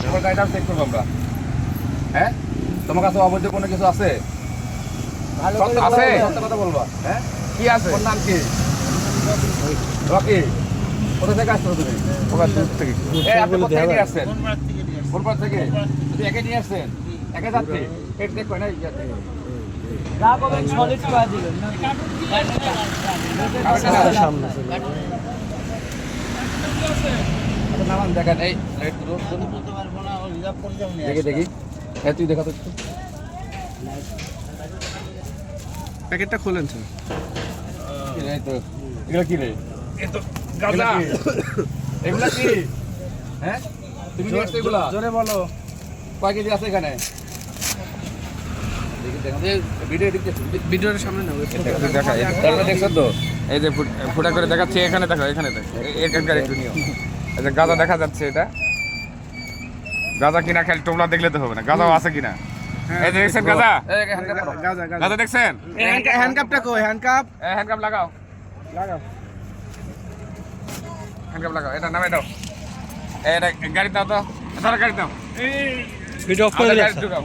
তোমার গাড়িটা চেক করবো আমরা। হ্যাঁ, তোমার কাছে অবৈধ কোনো কিছু আছে? আছে, সত্য কথা বলবা। হ্যাঁ, কি আছে? ওর নাম কি? রকি। কোথা থেকে আসছো তুমি? ওখান দূর থেকে। আপনি কোথা থেকে নিয়ে আসছেন? কোন পাড় থেকে? যদি একে নিয়ে আসছেন, একে যাচ্ছে, এটা চেক করে না, যা বলেন সলিড করে দিবেন না। নামান দেখেন, এই দেখি দেখি, তুই দেখা তো একটু। প্যাকেটটা খোলেন স্যার। এই তো, এগুলো কি রে? গাঁজা। এগুলা কি? হ্যাঁ, তুমি নিয়ে আসছো এগুলা? জোরে বলো। কয় কেজি আছে এখানে? ভিডিওর সামনে নাও। দেখছো তো, এই যে ফুটা করে দেখাচ্ছে, এখানে দেখো, এখানে দেখো, এখানকার একটু নিও। এই যে গাঁজা দেখা যাচ্ছে, এটা গাঁজা কিনা, খালি টোপলা দেখলে তো হবে না, গাঁজাও আছে কিনা। এই যে দেখছেন গাঁজা? গাঁজা দেখছেন? হ্যান্ডকাপটা কই? হ্যান্ডকাপ হ্যান্ডকাপ লাগাও, লাগাও। হ্যান্ডকাপ লাগাও, এটা নামে দাও। এটা গাড়ি দাও তো, গাড়ি দাও। ভিডিও অফ করে দিলাম। ঢুকাও।